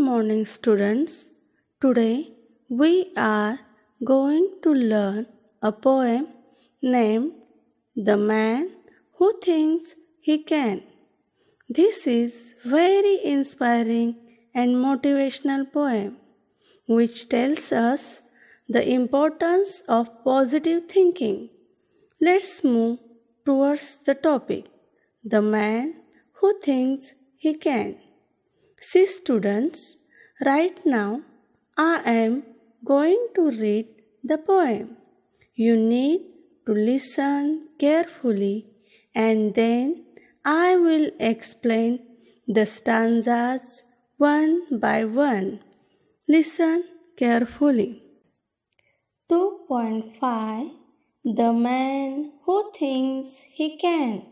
morning, students. Today we are going to learn a poem named The Man Who Thinks He Can. This is very inspiring and motivational poem which tells us the importance of positive thinking. Let's move towards the topic, The Man Who Thinks He Can. See students, right now I am going to read the poem. You need to listen carefully and then I will explain the stanzas one by one. Listen carefully. 2.5 The Man Who Thinks He Can.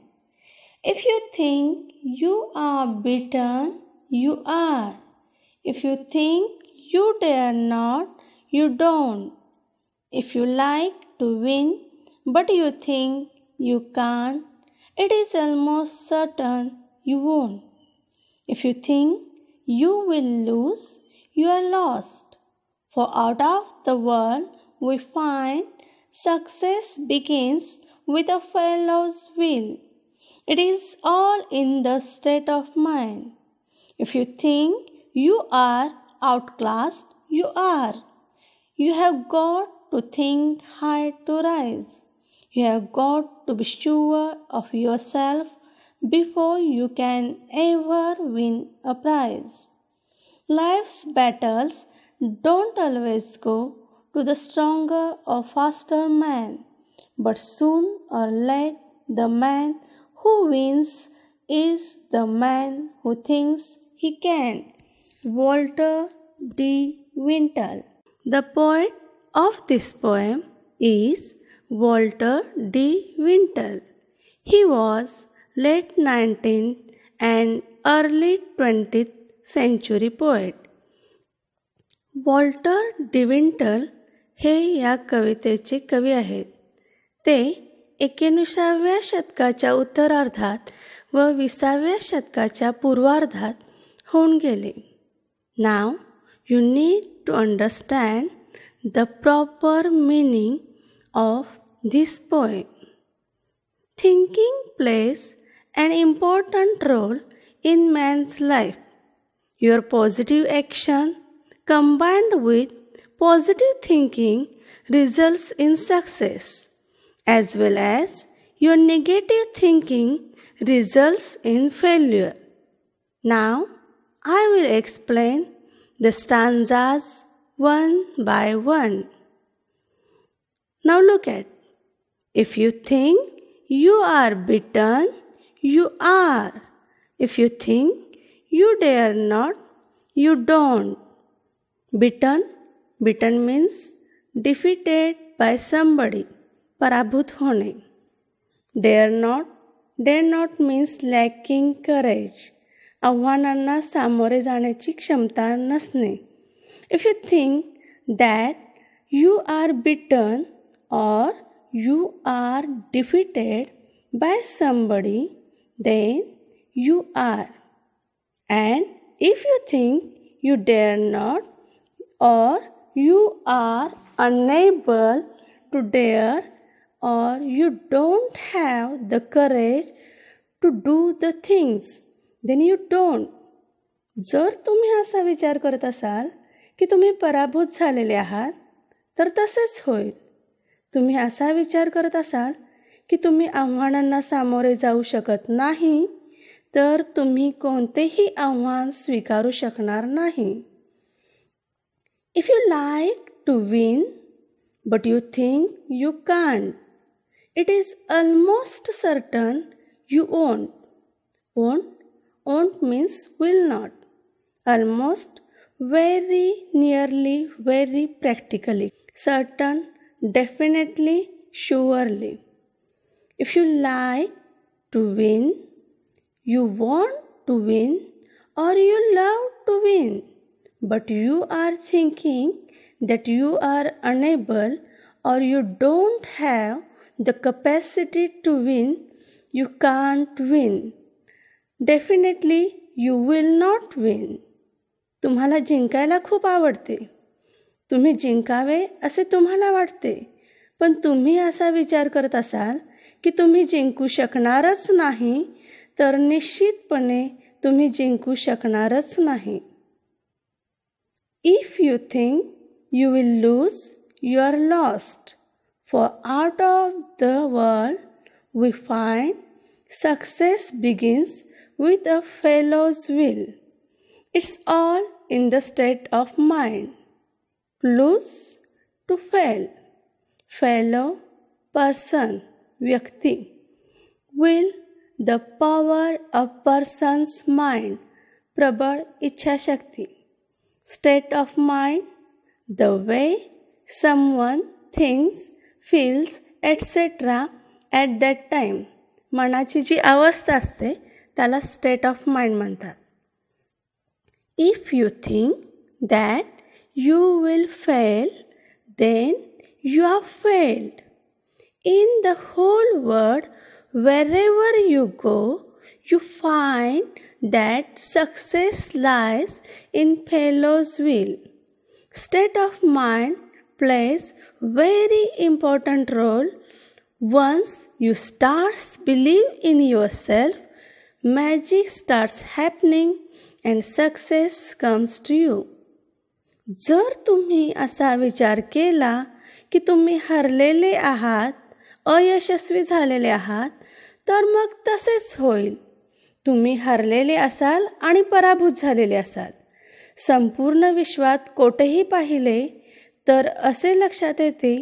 If you think you are beaten, you are. If you think you dare not, you don't. If you like to win, but you think you can't, it is almost certain you won't. If you think you will lose, you are lost. For out of the world we find success begins with a fellow's will. It is all in the state of mind. If you think you are outclassed, you are. You have got to think high to rise. You have got to be sure of yourself before you can ever win a prize. Life's battles don't always go to the stronger or faster man, but soon or late the man who wins is the man who thinks he can. Walter D. Wintle. The poet of this poem is Walter D. Wintle. He was late 19th and early 20th century poet. Walter D Wintle हे या कवितेचे कवी आहेत. ते 19व्या शतकाच्या उत्तरार्धात व 20व्या शतकाच्या पूर्वार्धात होऊन गेले. Now you need to understand the proper meaning of this poem. Thinking plays an important role in man's life. Your positive action combined with positive thinking results in success, as well as your negative thinking results in failure. Now I will explain the stanzas one by one. Now look at. If you think you are beaten, you are. If you think you dare not, you don't. Beaten means defeated by somebody, पराभूत होणे. Dare not means lacking courage, आव्हानांना सामोरे जाण्याची क्षमता नसणे. If you think that you are beaten or you are defeated by somebody, then you are. And if you think you dare not or you are unable to dare or you don't have the courage to do the things, then you don't. जर तुम्ही असा विचार करत असाल की तुम्ही पराभूत झालेले आहात, तर तसेच होईल. तुम्ही असा विचार करत असाल की तुम्ही आव्हानांना सामोरे जाऊ शकत नाही, तर तुम्ही कोणतेही आव्हान स्वीकारू शकणार नाही. If you like to win, but you think you can't, it is almost certain you won't. Won't means will not. Almost, very nearly, very practically. Certain, definitely, surely. If you like to win, you want to win, or you love to win, but you are thinking that you are unable or you don't have the capacity to win, you can't win. Definitely you will not win. तुम्हाला जिंकायला खूप आवडते. तुम्ही जिंकावे असे तुम्हाला वाटते, पण तुम्ही असा विचार करत असाल की तुम्ही जिंकू शकणारच नाही, तर निश्चितपणे तुम्ही जिंकू शकणारच नाही. If you think you will lose, you are lost. For out of the world we find success begins with a fellow's will. It's all in the state of mind. Lose to fail. Fellow, person, व्यक्ती. Will, the power of person's mind. प्रबळ इच्छाशक्ती. State of mind, the way someone thinks, feels, etc. at that time. मनाची जी अवस्था असते त्याला state of mind म्हणतात. If you think that you will fail, then you have failed. In the whole world, wherever you go, you find that success lies in fellow's will. State of mind plays very important role. Once you start believe in yourself, magic starts happening and success comes to you. जर तुम्ही असा विचार केला की तुम्ही हरलेले आहात, अयशस्वी झालेले आहात, तर मग तसेच होईल. तुम्ही हरलेले असाल आणि पराभूत झालेले असाल. संपूर्ण विश्वात कोठेही पाहिले तर असे लक्षात येते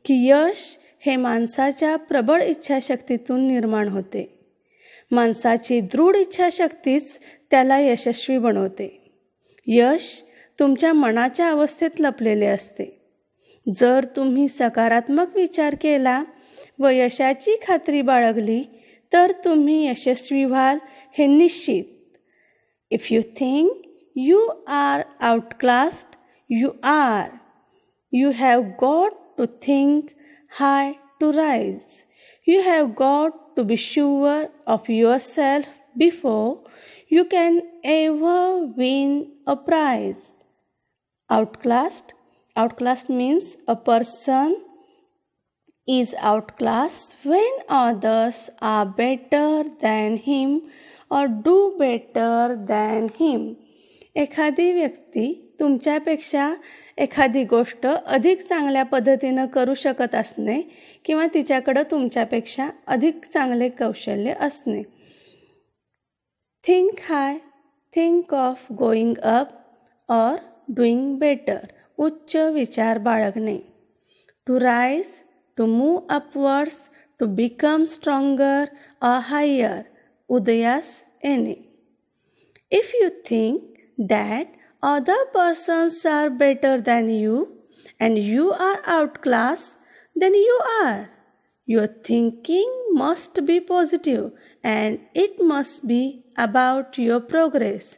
की यश हे माणसाच्या प्रबळ इच्छाशक्तीतून निर्माण होते. माणसाची दृढ इच्छाशक्तीच त्याला यशस्वी बनवते. यश तुमच्या मनाच्या अवस्थेत लपलेले असते. जर तुम्ही सकारात्मक विचार केला व यशाची खात्री बाळगली तर तुम्ही यशस्वी व्हाल हे निश्चित. If you think you are outclassed, you are. You have got to think high to rise. You have got to be sure of yourself before you can ever win a prize. Outclassed means a person is outclassed when others are better than him or do better than him. एखादी व्यक्ती तुमच्यापेक्षा एखादी गोष्ट अधिक चांगल्या पद्धतीनं करू शकत असणे किंवा तिच्याकडं तुमच्यापेक्षा अधिक चांगले कौशल्य असणे. Think high, think of going up or doing better. उच्च विचार बाळगणे. To rise, to move upwards, to become stronger or higher. उदयास येणे. If you think that other persons are better than you and you are outclassed, then you are. Your thinking must be positive and it must be about your progress.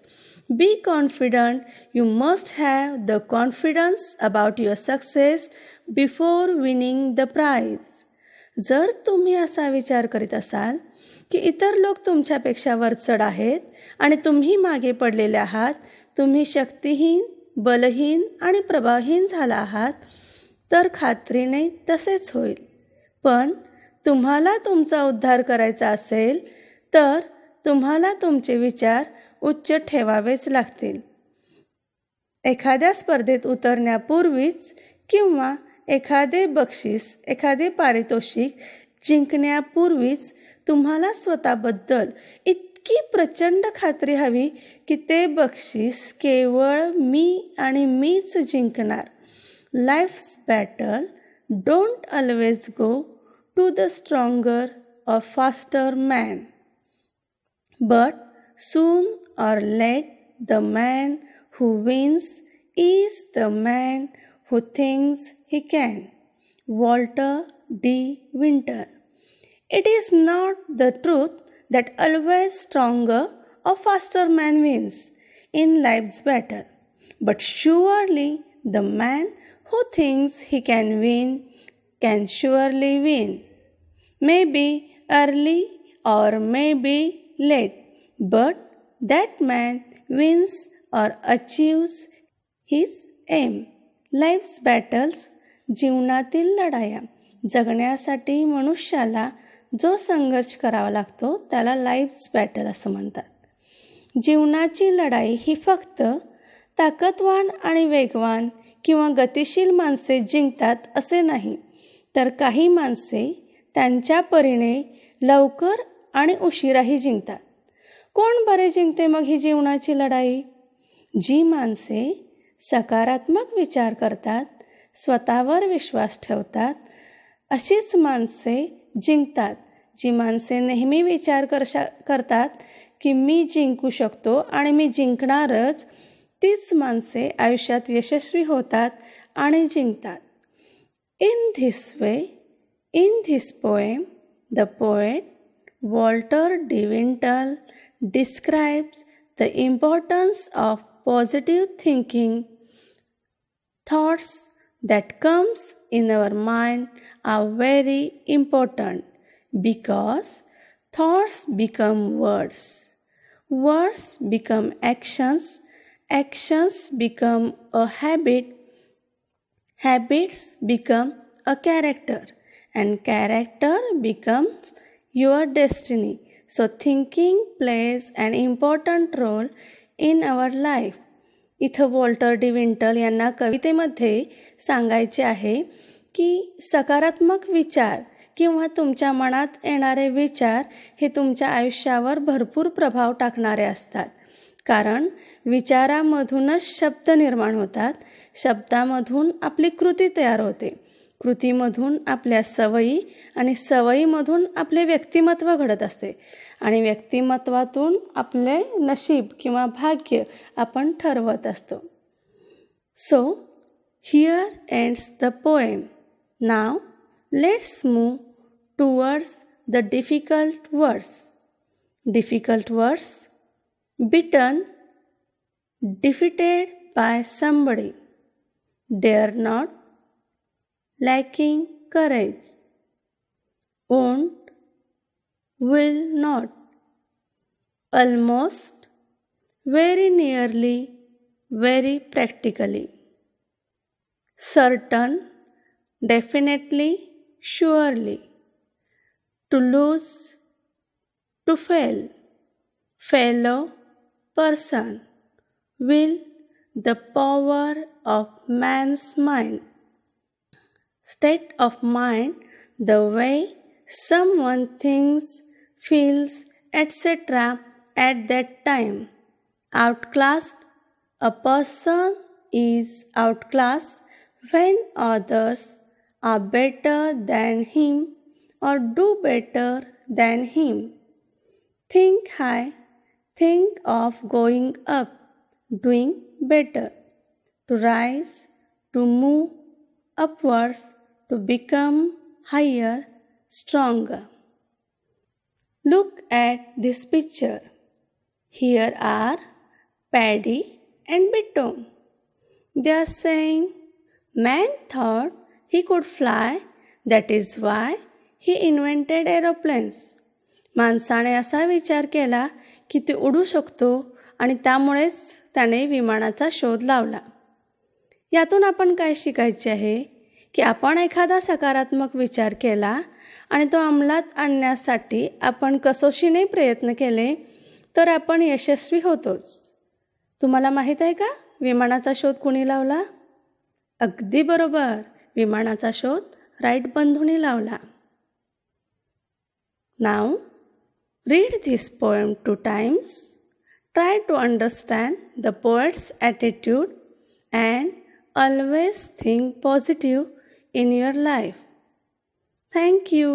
Be confident. You must have the confidence about your success before winning the prize. जर तुम्ही असा विचार करीत असाल की इतर लोक तुमच्यापेक्षा वरचढ आहेत आणि तुम्ही मागे पडलेले आहात, तुम्ही शक्तिहीन, बलहीन आणि प्रभावहीन झाला आहात, तर खात्रीने तसेच होईल. पण तुम्हाला तुमचा उद्धार करायचा असेल तर तुम्हाला तुमचे विचार उच्च ठेवावेच लागतील. एखाद्या स्पर्धेत उतरण्यापूर्वीच किंवा एखादे बक्षीस, एखादे पारितोषिक जिंकण्यापूर्वीच तुम्हाला स्वतःबद्दल इतकी प्रचंड खात्री हवी की ते बक्षीस केवळ मी आणि मीच जिंकणार. Life's battle don't always go to the stronger or faster man, but soon or late the man who wins is the man who thinks he can. Walter D. Winter. It is not the truth that always stronger or faster man wins in life's battle, but surely the man who thinks he can win can surely win. Maybe early or maybe late, but that man wins or achieves his aim. Life's battles, जीवनातील लढाया. जगण्यासाठी मनुष्याला जो संघर्ष करावा लागतो त्याला lives battle असं म्हणतात. जीवनाची लढाई ही फक्त ताकदवान आणि वेगवान किंवा गतिशील माणसे जिंकतात असे नाही, तर काही माणसे त्यांच्या परीने लवकर आणि उशिराही जिंकतात. कोण बरे जिंकते मग ही जीवनाची लढाई? जी माणसे सकारात्मक विचार करतात, स्वतःवर विश्वास ठेवतात, अशीच माणसे जिंकतात. जी माणसे नेहमी विचार करतात की मी जिंकू शकतो आणि मी जिंकणारच, तीच माणसे आयुष्यात यशस्वी होतात आणि जिंकतात. In this way, in this poem, the poet Walter de Winter describes the importance of positive thinking. Thoughts that comes in our mind are very important because thoughts become words. Words become actions. Actions become a habit. Habits become a character. And character becomes your destiny. So thinking plays an important role in our life. इथं Walter D विंटल यांना कवितेमध्ये सांगायचे आहे की सकारात्मक विचार किंवा तुमच्या मनात येणारे विचार हे तुमच्या आयुष्यावर भरपूर प्रभाव टाकणारे असतात. कारण विचारामधूनच शब्द निर्माण होतात, शब्दामधून आपली कृती तयार होते, कृतीमधून आपल्या सवयी आणि सवयीमधून आपले व्यक्तिमत्व घडत असते आणि व्यक्तिमत्वातून आपले नशीब किंवा भाग्य आपण ठरवत असतो. So here ends the poem. Now let's move towards the difficult words. Difficult words. Beaten, defeated by somebody. Dare not, lacking courage. Won't, will not. Almost, very nearly, very practically. Certain, definitely, surely. To lose, to fail. Fellow, person. Will, the power of man's mind. State of mind, the way someone thinks, feels, etc. at that time. Outclassed, a person is outclassed when others are better than him or do better than him. Think high. Think of going up, doing better. To rise, to move upwards, to become higher, stronger. Look at this picture. Here are Paddy and Bittone. They are saying, man thought he could fly, that is why he invented aeroplanes. माणसाने असा विचार केला की ते उडू शकतो आणि त्यामुळेच त्याने विमानाचा शोध लावला. यातून आपण काय शिकायचे आहे की आपण एखादा सकारात्मक विचार केला आणि तो अंमलात आणण्यासाठी आपण कसोशीने प्रयत्न केले तर आपण यशस्वी होतोच. तुम्हाला माहीत आहे का विमानाचा शोध कोणी लावला? अगदी बरोबर, विमानाचा शोध राईट बंधूंनी लावला. Now read this poem 2 times. Try to understand the poet's attitude and always think positive in your life. Thank you.